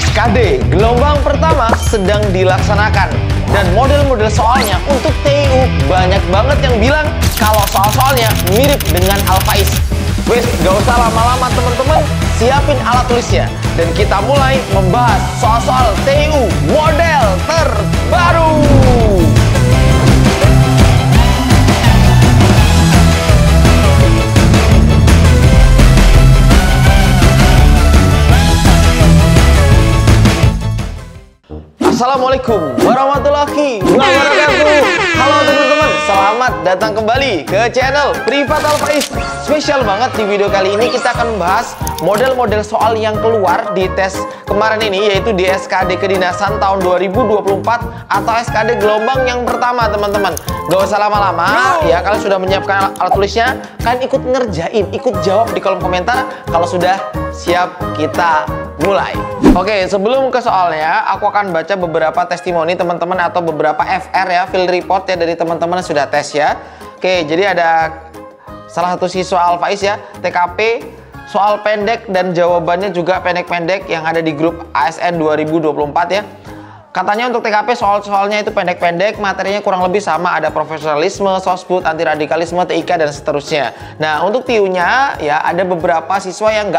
SKD gelombang pertama sedang dilaksanakan. Dan model-model soalnya untuk TIU banyak banget yang bilang kalau soal-soalnya mirip dengan Al-Faiz. Wes, gak usah lama-lama teman-teman, siapin alat tulisnya. Dan kita mulai membahas soal-soal TIU model terbaru. Assalamualaikum warahmatullahi wabarakatuh. Halo teman-teman, selamat datang kembali ke channel Privat Al-Faiz. Spesial banget di video kali ini kita akan membahas model-model soal yang keluar di tes kemarin ini, yaitu di SKD Kedinasan tahun 2024 atau SKD gelombang yang pertama teman-teman. Gak usah lama-lama ya, kalian sudah menyiapkan alat tulisnya, kalian ikut ngerjain, ikut jawab di kolom komentar. Kalau sudah siap, kita mulai. Oke, sebelum ke soalnya, aku akan baca beberapa testimoni teman-teman atau beberapa FR ya, field report ya dari teman-teman yang sudah tes ya. Oke, jadi ada salah satu siswa Al-Faiz ya, TKP, soal pendek dan jawabannya juga pendek-pendek yang ada di grup ASN 2024 ya. Katanya untuk TKP soal-soalnya itu pendek-pendek, materinya kurang lebih sama, ada profesionalisme, sosbud, anti radikalisme, TIK dan seterusnya. Nah, untuk TIU-nya ya ada beberapa siswa yang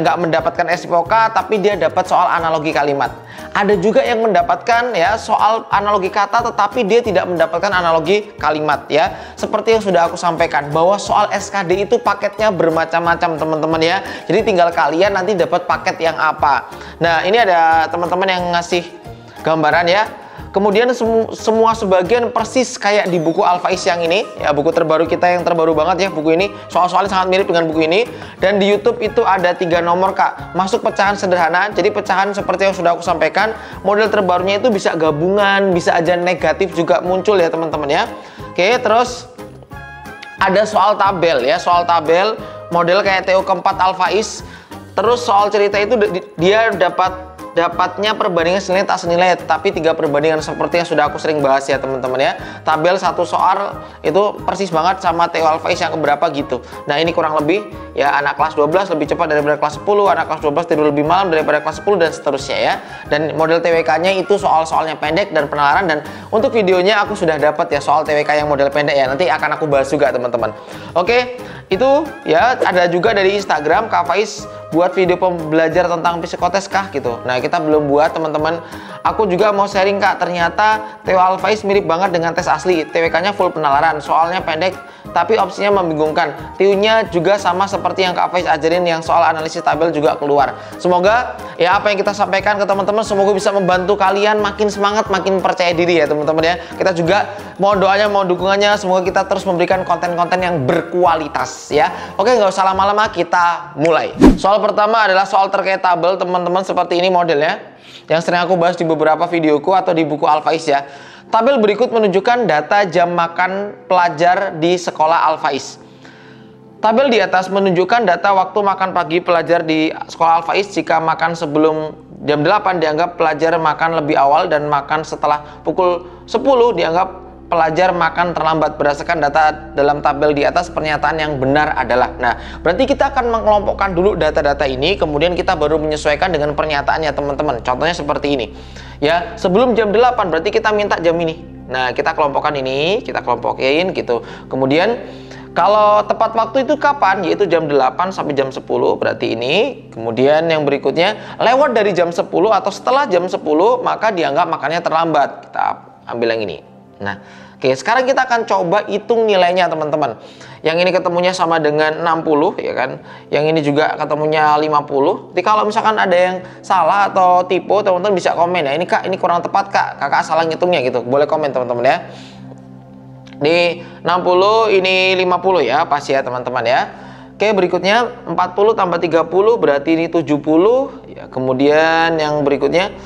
nggak mendapatkan SPOK tapi dia dapat soal analogi kalimat. Ada juga yang mendapatkan ya soal analogi kata tetapi dia tidak mendapatkan analogi kalimat ya. Seperti yang sudah aku sampaikan bahwa soal SKD itu paketnya bermacam-macam teman-teman ya. Jadi tinggal kalian nanti dapat paket yang apa. Nah, ini ada teman-teman yang ngasih gambaran ya. Kemudian semua sebagian persis kayak di buku Al-Faiz yang ini ya, buku terbaru kita yang terbaru banget ya, buku ini soal-soalnya sangat mirip dengan buku ini. Dan di YouTube itu ada 3 nomor Kak, masuk pecahan sederhana. Jadi pecahan seperti yang sudah aku sampaikan, model terbarunya itu bisa gabungan, bisa aja negatif juga muncul ya teman-teman ya. Oke, terus ada soal tabel ya, soal tabel model kayak TO keempat Al-Faiz. Terus soal cerita itu dia dapatnya perbandingan senilai tak senilai, tapi 3 perbandingan seperti yang sudah aku sering bahas ya teman-teman ya. Tabel satu soal itu persis banget sama TO Al-Faiz yang keberapa gitu. Nah, ini kurang lebih ya, anak kelas 12 lebih cepat daripada kelas 10, anak kelas 12 tidur lebih malam daripada kelas 10 dan seterusnya ya. Dan model TWK-nya itu soal-soalnya pendek dan penalaran, dan untuk videonya aku sudah dapat ya soal TWK yang model pendek ya. Nanti akan aku bahas juga teman-teman. Oke, itu ya ada juga dari Instagram Kak Faiz buat video pembelajar tentang psikotes kah gitu. Nah, kita belum buat teman-teman. Aku juga mau sharing Kak, ternyata TO Al-Faiz mirip banget dengan tes asli. TWK-nya full penalaran, soalnya pendek tapi opsinya membingungkan. TIU-nya juga sama seperti yang Kak Faiz ajarin, yang soal analisis tabel juga keluar. Semoga ya apa yang kita sampaikan ke teman-teman semoga bisa membantu kalian makin semangat, makin percaya diri ya teman-teman ya. Kita juga mau doanya, mau dukungannya, semoga kita terus memberikan konten-konten yang berkualitas ya. Oke, nggak usah lama-lama, kita mulai. Soal pertama adalah soal terkait tabel teman-teman, seperti ini modelnya yang sering aku bahas di beberapa videoku atau di buku Al-Faiz ya. Tabel berikut menunjukkan data jam makan pelajar di sekolah Al-Faiz. Tabel di atas menunjukkan data waktu makan pagi pelajar di sekolah Al-Faiz. Jika makan sebelum jam 8 dianggap pelajar makan lebih awal, dan makan setelah pukul 10 dianggap pelajar makan terlambat. Berdasarkan data dalam tabel di atas, pernyataan yang benar adalah. Nah, berarti kita akan mengelompokkan dulu data-data ini, kemudian kita baru menyesuaikan dengan pernyataannya teman-teman. Contohnya seperti ini. Ya, sebelum jam 8 berarti kita minta jam ini. Nah, kita kelompokkan ini, kita kelompokin gitu. Kemudian kalau tepat waktu itu kapan? Yaitu jam 8 sampai jam 10, berarti ini. Kemudian yang berikutnya, lewat dari jam 10 atau setelah jam 10, maka dianggap makannya terlambat. Kita ambil yang ini. Nah, oke, sekarang kita akan coba hitung nilainya teman-teman. Yang ini ketemunya sama dengan 60 ya kan. Yang ini juga ketemunya 50. Jadi kalau misalkan ada yang salah atau tipe, teman-teman bisa komen ya. Ini Kak, ini kurang tepat Kak, kakak salah ngitungnya gitu. Boleh komen teman-teman ya. Di 60 ini 50 ya, pas ya teman-teman ya. Oke, berikutnya 40 tambah 30 berarti ini 70 ya. Kemudian yang berikutnya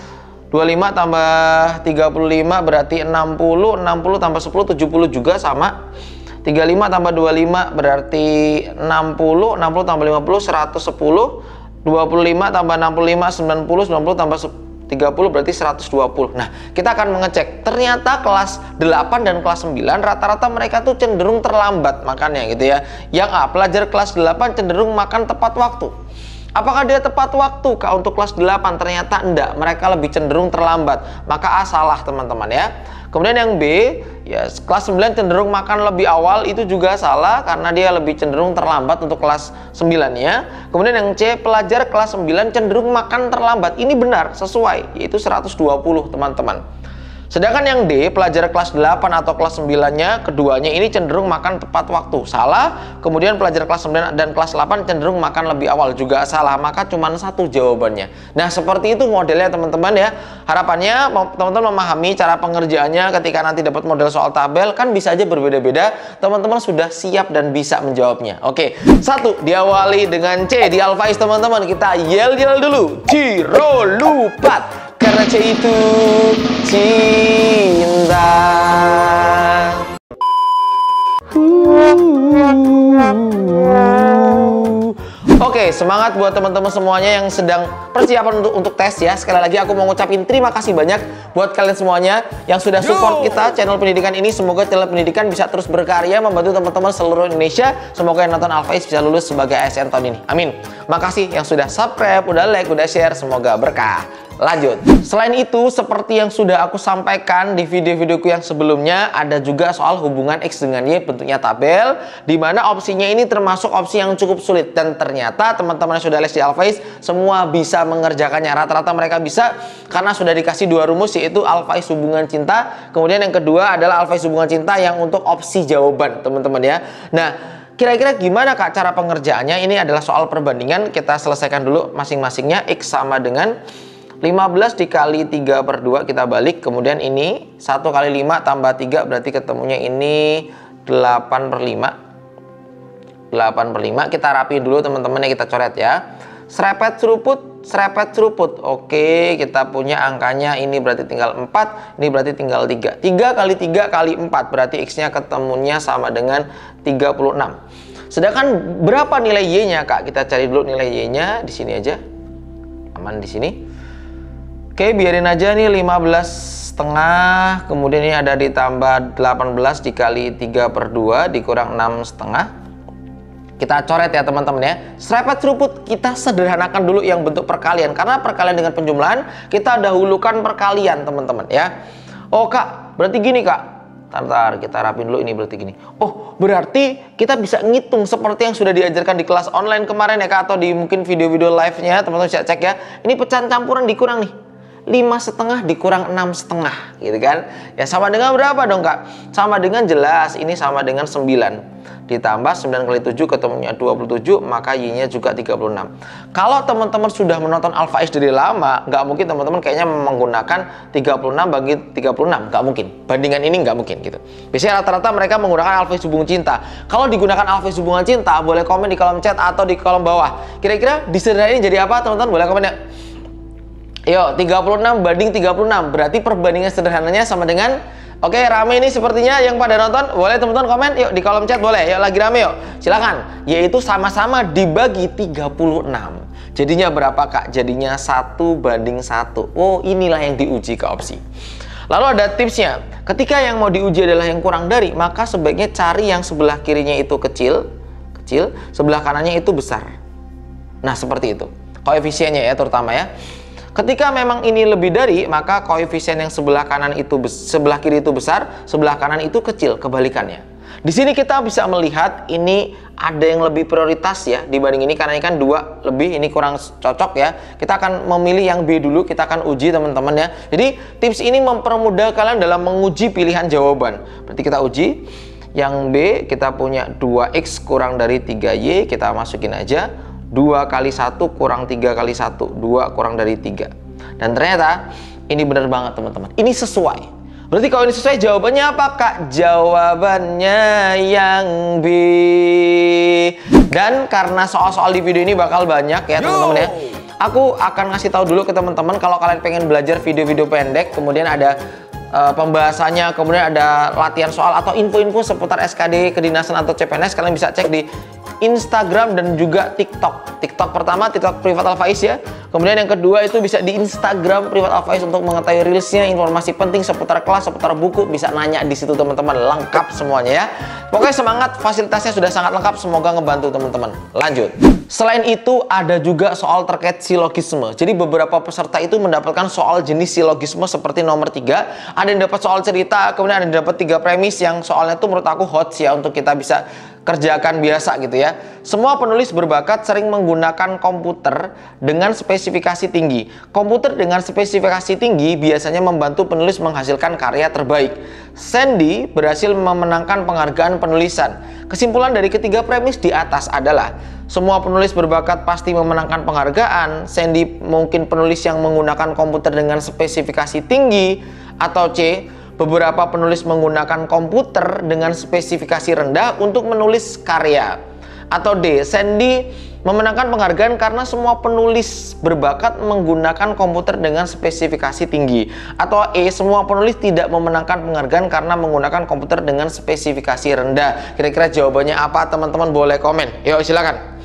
25 tambah 35 berarti 60, 60 tambah 10 70 juga sama. 35 tambah 25 berarti 60, 60 tambah 50 110, 25 tambah 65 90, 90 tambah 30 berarti 120. Nah, kita akan mengecek. Ternyata kelas 8 dan kelas 9 rata-rata mereka tuh cenderung terlambat makannya gitu ya. Yang A, pelajar kelas 8 cenderung makan tepat waktu. Apakah dia tepat waktu Kak untuk kelas 8? Ternyata enggak, mereka lebih cenderung terlambat. Maka A salah teman-teman ya. Kemudian yang B, ya kelas 9 cenderung makan lebih awal, itu juga salah karena dia lebih cenderung terlambat untuk kelas 9 ya. Kemudian yang C, pelajar kelas 9 cenderung makan terlambat. Ini benar, sesuai, yaitu 120 teman-teman. Sedangkan yang D, pelajar kelas 8 atau kelas 9-nya, keduanya ini cenderung makan tepat waktu. Salah. Kemudian pelajar kelas 9 dan kelas 8 cenderung makan lebih awal, juga salah. Maka cuma satu jawabannya. Nah, seperti itu modelnya teman-teman ya. Harapannya teman-teman memahami cara pengerjaannya ketika nanti dapat model soal tabel, kan bisa aja berbeda-beda. Teman-teman sudah siap dan bisa menjawabnya. Oke, 1 diawali dengan C di Alfaiz teman-teman. Kita yel-yel dulu. Ciro lupat. Karena C itu cinta. Oke, semangat buat teman-teman semuanya yang sedang persiapan untuk tes ya. Sekali lagi aku mau ngucapin terima kasih banyak buat kalian semuanya yang sudah support kita channel pendidikan ini. Semoga channel pendidikan bisa terus berkarya membantu teman-teman seluruh Indonesia. Semoga yang nonton Alfaiz bisa lulus sebagai ASN tahun ini. Amin. Makasih yang sudah subscribe, udah like, udah share. Semoga berkah. Lanjut. Selain itu, seperti yang sudah aku sampaikan di video-videoku yang sebelumnya, ada juga soal hubungan X dengan Y bentuknya tabel, di mana opsinya ini termasuk opsi yang cukup sulit. Dan ternyata teman-teman yang sudah les di Alfaiz semua bisa mengerjakannya. Rata-rata mereka bisa karena sudah dikasih 2 rumus, yaitu Alfaiz hubungan cinta. Kemudian yang kedua adalah Alfaiz hubungan cinta yang untuk opsi jawaban, teman-teman ya. Nah, kira-kira gimana Kak cara pengerjaannya? Ini adalah soal perbandingan. Kita selesaikan dulu masing-masingnya. X sama dengan 15 dikali 3/2 kita balik. Kemudian ini 1 kali 5 tambah 3 berarti ketemunya ini 8/5. 8/5. Kita rapiin dulu teman-teman ya, kita coret ya. Serepet seruput, serepet seruput. Oke, kita punya angkanya ini berarti tinggal 4, ini berarti tinggal 3. 3 kali 3 kali 4 berarti X-nya ketemunya sama dengan 36. Sedangkan berapa nilai Y-nya Kak? Kita cari dulu nilai Y-nya di sini aja. Aman di sini. Oke, biarin aja nih 15,5, kemudian ini ada ditambah 18 dikali 3/2 dikurang 6,5. Kita coret ya teman-teman ya. Serepet seruput kita sederhanakan dulu yang bentuk perkalian, karena perkalian dengan penjumlahan kita dahulukan perkalian teman-teman ya. Oh Kak, berarti gini Kak. Ntar kita rapin dulu, ini berarti gini. Oh, berarti kita bisa ngitung seperti yang sudah diajarkan di kelas online kemarin ya Kak, atau di mungkin video-video live-nya teman-teman bisa cek ya. Ini pecahan campuran dikurang nih 5,5 dikurang 6,5 gitu kan. Ya sama dengan berapa dong Kak? Sama dengan jelas ini sama dengan 9 ditambah 9 kali 7 ketemunya 27, maka Y-nya juga 36. Kalau teman-teman sudah menonton Alfaiz dari lama, nggak mungkin teman-teman kayaknya menggunakan 36 bagi 36, nggak mungkin. Bandingan ini nggak mungkin gitu. Biasanya rata-rata mereka menggunakan Alfaiz hubungan cinta. Kalau digunakan Alfaiz hubungan cinta, boleh komen di kolom chat atau di kolom bawah. Kira-kira disederhanain jadi apa teman-teman? Boleh komen ya. Yuk, 36 banding 36. Berarti perbandingan sederhananya sama dengan, oke, rame ini sepertinya yang pada nonton. Boleh teman-teman komen yuk di kolom chat, boleh. Yuk, lagi rame yuk. Silakan. Yaitu sama-sama dibagi 36. Jadinya berapa Kak? Jadinya 1/1. Oh, inilah yang diuji ke opsi. Lalu ada tipsnya. Ketika yang mau diuji adalah yang kurang dari, maka sebaiknya cari yang sebelah kirinya itu kecil, sebelah kanannya itu besar. Nah, seperti itu. Koefisiennya ya terutama ya. Ketika memang ini lebih dari, maka koefisien yang sebelah kanan itu sebelah kiri itu besar, sebelah kanan itu kecil, kebalikannya. Di sini kita bisa melihat ini ada yang lebih prioritas ya dibanding ini, karena ini kan 2 lebih, ini kurang cocok ya. Kita akan memilih yang B dulu, kita akan uji teman-teman ya. Jadi tips ini mempermudah kalian dalam menguji pilihan jawaban. Berarti kita uji yang B, kita punya 2X kurang dari 3Y, kita masukin aja. 2 kali 1 kurang 3 kali 1, 2 kurang dari 3. Dan ternyata ini benar banget teman-teman. Ini sesuai. Berarti kalau ini sesuai, jawabannya apa Kak? Jawabannya yang B. Dan karena soal-soal di video ini bakal banyak ya teman-teman ya, aku akan ngasih tahu dulu ke teman-teman kalau kalian pengen belajar video-video pendek, kemudian ada pembahasannya, kemudian ada latihan soal atau info-info seputar SKD, kedinasan atau CPNS, kalian bisa cek di Instagram dan juga TikTok. TikTok pertama, TikTok Privat Al Faiz ya. Kemudian yang kedua itu bisa di Instagram Privat Al Faiz untuk mengetahui reelsnya, informasi penting seputar kelas, seputar buku, bisa nanya di situ teman-teman, lengkap semuanya ya. Pokoknya semangat, fasilitasnya sudah sangat lengkap, semoga ngebantu teman-teman. Lanjut. Selain itu ada juga soal terkait silogisme. Jadi beberapa peserta itu mendapatkan soal jenis silogisme seperti nomor 3. Ada yang dapat soal cerita, kemudian ada yang dapat 3 premis yang soalnya itu menurut aku hot ya untuk kita bisa kerjakan biasa gitu ya. Semua penulis berbakat sering menggunakan komputer dengan spesifikasi tinggi. Komputer dengan spesifikasi tinggi biasanya membantu penulis menghasilkan karya terbaik. Sandy berhasil memenangkan penghargaan penulisan. Kesimpulan dari ketiga premis di atas adalah semua penulis berbakat pasti memenangkan penghargaan. Sandy mungkin penulis yang menggunakan komputer dengan spesifikasi tinggi. Atau C, beberapa penulis menggunakan komputer dengan spesifikasi rendah untuk menulis karya. Atau D, Sandy memenangkan penghargaan karena semua penulis berbakat menggunakan komputer dengan spesifikasi tinggi. Atau E, semua penulis tidak memenangkan penghargaan karena menggunakan komputer dengan spesifikasi rendah. Kira-kira jawabannya apa teman-teman, boleh komen. Yuk silakan.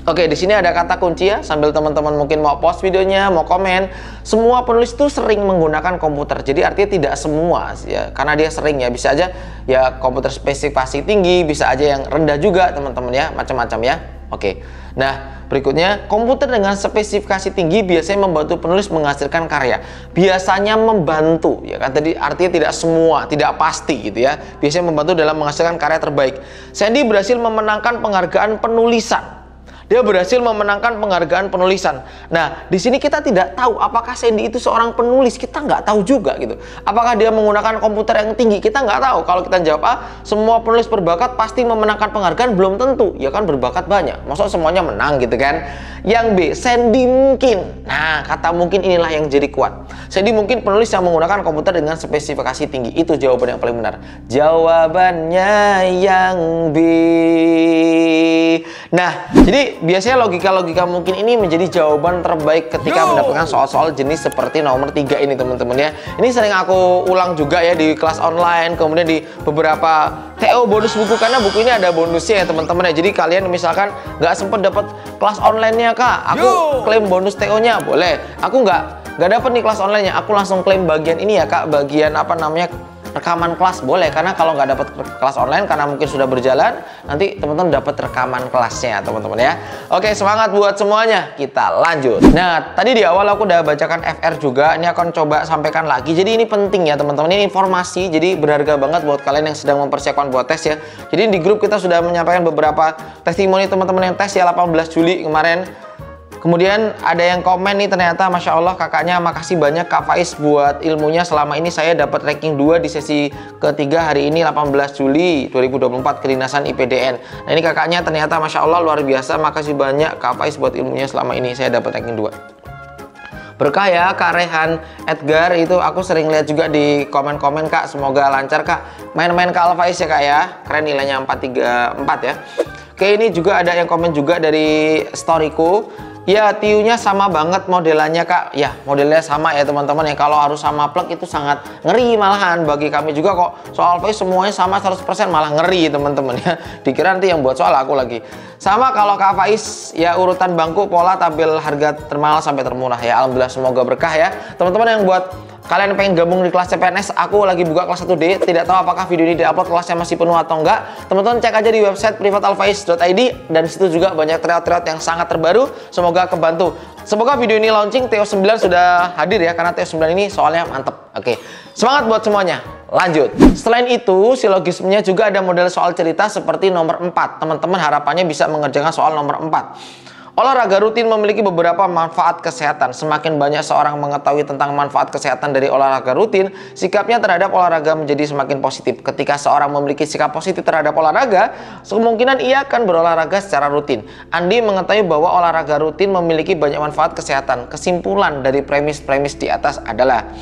Oke, di sini ada kata kunci ya, sambil teman-teman mungkin mau post videonya, mau komen. Semua penulis itu sering menggunakan komputer. Jadi artinya tidak semua ya, karena dia sering ya, bisa aja ya komputer spesifikasi tinggi, bisa aja yang rendah juga teman-teman ya, macam-macam ya. Oke. Nah, berikutnya komputer dengan spesifikasi tinggi biasanya membantu penulis menghasilkan karya. Biasanya membantu ya kan, tadi artinya tidak semua, tidak pasti gitu ya. Biasanya membantu dalam menghasilkan karya terbaik. Sandy berhasil memenangkan penghargaan penulisan. Dia berhasil memenangkan penghargaan penulisan. Nah, di sini kita tidak tahu apakah Sandy itu seorang penulis. Kita nggak tahu juga gitu. Apakah dia menggunakan komputer yang tinggi? Kita nggak tahu. Kalau kita jawab A, semua penulis berbakat pasti memenangkan penghargaan, belum tentu. Ya kan berbakat banyak. Maksudnya semuanya menang gitu kan. Yang B, Sandy mungkin. Nah, kata mungkin inilah yang jadi kuat. Sandy mungkin penulis yang menggunakan komputer dengan spesifikasi tinggi. Itu jawaban yang paling benar. Jawabannya yang B. Nah, jadi biasanya logika-logika mungkin ini menjadi jawaban terbaik ketika mendapatkan soal-soal jenis seperti nomor 3 ini teman-teman ya. Ini sering aku ulang juga ya di kelas online, kemudian di beberapa TO bonus buku, karena buku ini ada bonusnya ya teman-teman ya. Jadi kalian misalkan nggak sempat dapat kelas online-nya kak, aku klaim bonus TO-nya boleh. Aku nggak dapat nih kelas online-nya, aku langsung klaim bagian ini ya kak, bagian apa namanya, rekaman kelas boleh. Karena kalau nggak dapat kelas online karena mungkin sudah berjalan, nanti teman-teman dapat rekaman kelasnya teman-teman ya. Oke, semangat buat semuanya, kita lanjut. Nah, tadi di awal aku udah bacakan FR juga, ini akan coba sampaikan lagi. Jadi ini penting ya teman-teman, ini informasi, jadi berharga banget buat kalian yang sedang mempersiapkan buat tes ya. Jadi di grup kita sudah menyampaikan beberapa testimoni teman-teman yang tes ya 18 Juli kemarin. Kemudian ada yang komen nih, ternyata Masya Allah kakaknya, makasih banyak Kak Faiz buat ilmunya. Selama ini saya dapat ranking 2 di sesi ketiga hari ini 18 Juli 2024 kedinasan IPDN. Nah ini kakaknya ternyata Masya Allah luar biasa, makasih banyak Kak Faiz buat ilmunya, selama ini saya dapat ranking 2. Berkah ya Kak Rehan Edgar, itu aku sering lihat juga di komen-komen Kak, semoga lancar Kak. Main-main Kak Al Faiz ya Kak ya, keren nilainya 434 ya. Oke, ini juga ada yang komen juga dari storyku. Ya, tiunya sama banget modelannya Kak. Ya, modelnya sama ya teman-teman ya. Kalau harus sama plug itu sangat ngeri malahan bagi kami juga kok. Soal Faiz semuanya sama 100% malah ngeri teman-teman ya. Dikira nanti yang buat soal aku lagi. Sama kalau Kak Faiz ya, urutan bangku, pola, tabel harga termahal sampai termurah ya. Alhamdulillah, semoga berkah ya. Teman-teman yang buat kalian pengen gabung di kelas CPNS, aku lagi buka kelas 1D. Tidak tahu apakah video ini diupload kelasnya masih penuh atau enggak. Teman-teman cek aja di website privatalfaiz.id, dan situ juga banyak tryout-tryout yang sangat terbaru. Semoga kebantu. Semoga video ini launching TO9 sudah hadir ya, karena TO9 ini soalnya mantep. Oke, semangat buat semuanya. Lanjut. Selain itu, silogismenya juga ada model soal cerita seperti nomor 4. Teman-teman harapannya bisa mengerjakan soal nomor 4. Olahraga rutin memiliki beberapa manfaat kesehatan. Semakin banyak seorang mengetahui tentang manfaat kesehatan dari olahraga rutin, sikapnya terhadap olahraga menjadi semakin positif. Ketika seorang memiliki sikap positif terhadap olahraga, kemungkinan ia akan berolahraga secara rutin. Andi mengetahui bahwa olahraga rutin memiliki banyak manfaat kesehatan. Kesimpulan dari premis-premis di atas adalah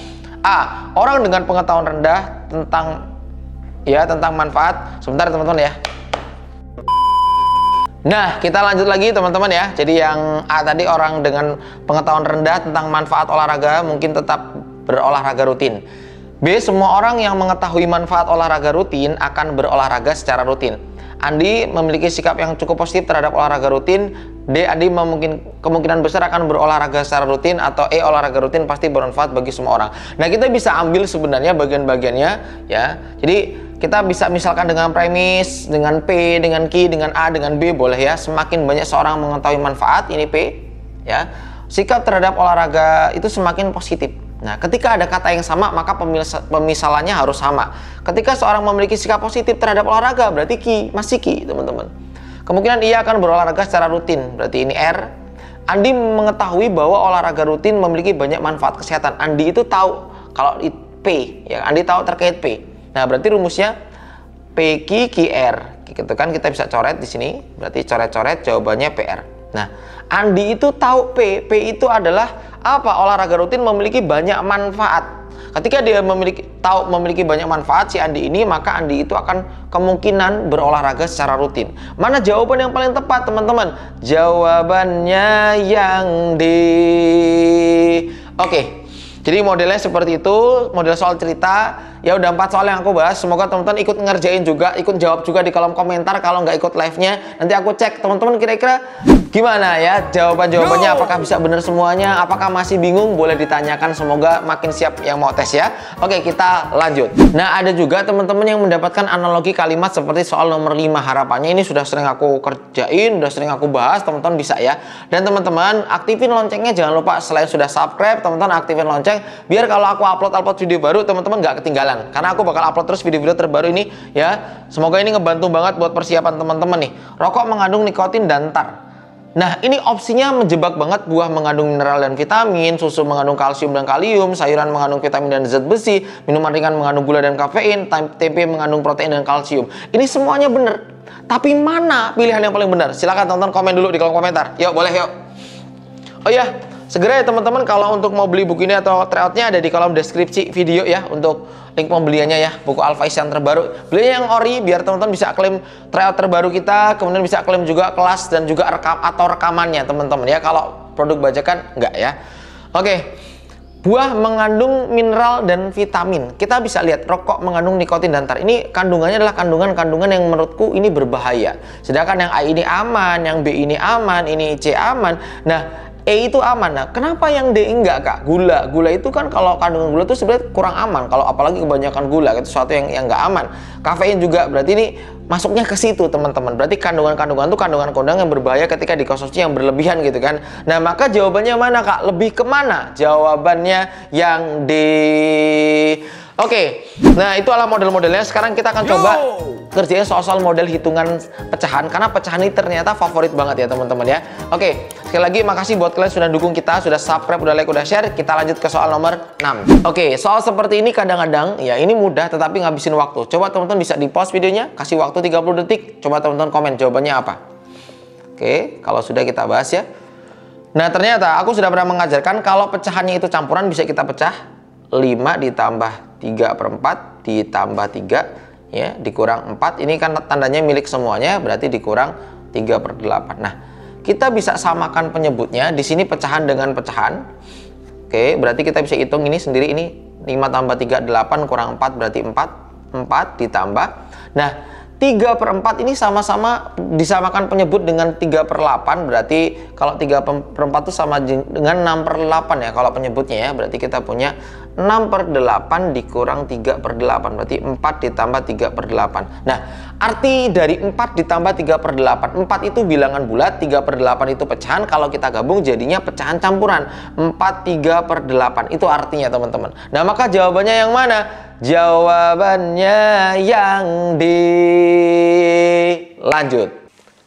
A. Orang dengan pengetahuan rendah tentang manfaat. Sebentar teman-teman ya. Nah, kita lanjut lagi teman-teman ya. Jadi yang A tadi, orang dengan pengetahuan rendah tentang manfaat olahraga mungkin tetap berolahraga rutin. B. Semua orang yang mengetahui manfaat olahraga rutin akan berolahraga secara rutin. Andi memiliki sikap yang cukup positif terhadap olahraga rutin. D. Andi kemungkinan besar akan berolahraga secara rutin. Atau E. Olahraga rutin pasti bermanfaat bagi semua orang. Nah, kita bisa ambil sebenarnya bagian-bagiannya ya. Jadi kita bisa misalkan dengan premis, dengan P, dengan Q, dengan A, dengan B boleh ya. Semakin banyak seorang mengetahui manfaat, ini P ya. Sikap terhadap olahraga itu semakin positif. Nah, ketika ada kata yang sama, maka pemisalannya harus sama. Ketika seorang memiliki sikap positif terhadap olahraga, berarti Q, masih Q, teman-teman. Kemungkinan ia akan berolahraga secara rutin, berarti ini R. Andi mengetahui bahwa olahraga rutin memiliki banyak manfaat kesehatan. Andi itu tahu kalau P, ya. Andi tahu terkait P. Nah, berarti rumusnya P, Q, Q, R. Gitu kan, kita bisa coret di sini. Berarti coret-coret jawabannya PR. Nah, Andi itu tahu P. P itu adalah apa? Olahraga rutin memiliki banyak manfaat. Ketika dia memiliki banyak manfaat si Andi ini, maka Andi itu akan kemungkinan berolahraga secara rutin. Mana jawaban yang paling tepat, teman-teman? Jawabannya yang D. Oke. Jadi modelnya seperti itu, model soal cerita. Ya udah 4 soal yang aku bahas. Semoga teman-teman ikut ngerjain juga, ikut jawab juga di kolom komentar. Kalau nggak ikut live-nya, nanti aku cek teman-teman kira-kira gimana ya jawabannya. Apakah bisa benar semuanya? Apakah masih bingung? Boleh ditanyakan. Semoga makin siap yang mau tes ya. Oke, kita lanjut. Nah, ada juga teman-teman yang mendapatkan analogi kalimat seperti soal nomor 5. Harapannya ini sudah sering aku kerjain, sudah sering aku bahas. Teman-teman bisa ya. Dan teman-teman aktifin loncengnya. Jangan lupa selain sudah subscribe, teman-teman aktifin lonceng biar kalau aku upload video baru, teman-teman nggak ketinggalan. Karena aku bakal upload terus video-video terbaru ini ya. Semoga ini ngebantu banget buat persiapan teman-teman nih. Rokok mengandung nikotin dan tar. Nah, ini opsinya menjebak banget. Buah mengandung mineral dan vitamin, susu mengandung kalsium dan kalium, sayuran mengandung vitamin dan zat besi, minuman ringan mengandung gula dan kafein, tempe mengandung protein dan kalsium. Ini semuanya benar. Tapi mana pilihan yang paling benar? Silahkan tonton, komen dulu di kolom komentar. Yuk, boleh yuk. Oh ya, segera ya teman-teman, kalau untuk mau beli buku ini atau tryoutnya ada di kolom deskripsi video ya, untuk link pembeliannya ya, buku Al-Faiz yang terbaru. Belinya yang ori biar teman-teman bisa klaim tryout terbaru kita, kemudian bisa klaim juga kelas dan juga rekamannya teman-teman ya. Kalau produk bajakan enggak ya. Oke. Buah mengandung mineral dan vitamin. Kita bisa lihat rokok mengandung nikotin dan tar. Ini kandungannya adalah kandungan-kandungan yang menurutku ini berbahaya. Sedangkan yang A ini aman, yang B ini aman, ini C aman. Nah, E itu aman. Nah, kenapa yang D enggak, Kak? Gula itu kan kalau kandungan gula itu sebenarnya kurang aman. Kalau apalagi kebanyakan gula, itu sesuatu yang enggak aman. Kafein juga berarti ini masuknya ke situ, teman-teman. Berarti kandungan-kandungan itu kandungan-kandungan yang berbahaya ketika dikonsumsi yang berlebihan gitu kan. Nah, maka jawabannya mana, Kak? Lebih kemana? Jawabannya yang D. Oke, nah itu adalah model-modelnya. Sekarang kita akan coba kerjain soal-soal model hitungan pecahan, karena pecahan ini ternyata favorit banget ya teman-teman ya. Oke, sekali lagi makasih buat kalian sudah dukung kita, sudah subscribe, udah like, udah share. Kita lanjut ke soal nomor 6. Oke, soal seperti ini kadang-kadang ya ini mudah tetapi ngabisin waktu. Coba teman-teman bisa di pause videonya, kasih waktu 30 detik. Coba teman-teman komen jawabannya apa. Oke, kalau sudah kita bahas ya. Nah, ternyata aku sudah pernah mengajarkan kalau pecahannya itu campuran bisa kita pecah 5 ditambah 3/4 ditambah 3 ya dikurang 4. Ini kan tandanya milik semuanya, berarti dikurang 3/8. Nah, kita bisa samakan penyebutnya. Di sini pecahan dengan pecahan. Oke, berarti kita bisa hitung ini sendiri. Ini 5 tambah 3 8 kurang 4 berarti 4 ditambah. Nah, 3/4 ini sama-sama disamakan penyebut dengan 3/8. Berarti kalau 3/4 itu sama dengan 6/8 ya kalau penyebutnya ya. Berarti kita punya 6/8 dikurang 3/8. Berarti 4 ditambah 3/8. Nah, arti dari 4 ditambah 3/8. 4 itu bilangan bulat, 3/8 itu pecahan. Kalau kita gabung jadinya pecahan campuran. 4 3/8. Itu artinya teman-teman. Nah, maka jawabannya yang mana? Jawabannya yang D. Lanjut.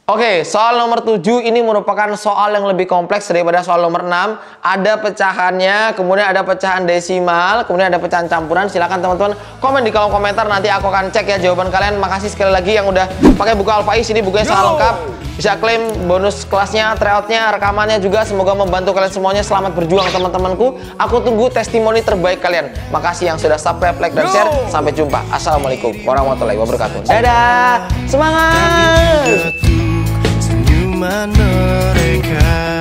Oke, soal nomor 7 ini merupakan soal yang lebih kompleks daripada soal nomor 6. Ada pecahannya, kemudian ada pecahan desimal, kemudian ada pecahan campuran. Silahkan teman-teman komen di kolom komentar, nanti aku akan cek ya jawaban kalian. Makasih sekali lagi yang udah pakai buku Al-Faiz. Ini bukunya sangat lengkap. Bisa klaim bonus kelasnya, tryoutnya, rekamannya juga. Semoga membantu kalian semuanya. Selamat berjuang teman-temanku. Aku tunggu testimoni terbaik kalian. Makasih yang sudah subscribe, like, dan share. Sampai jumpa. Assalamualaikum warahmatullahi wabarakatuh. Dadah, semangat! Senyuman mereka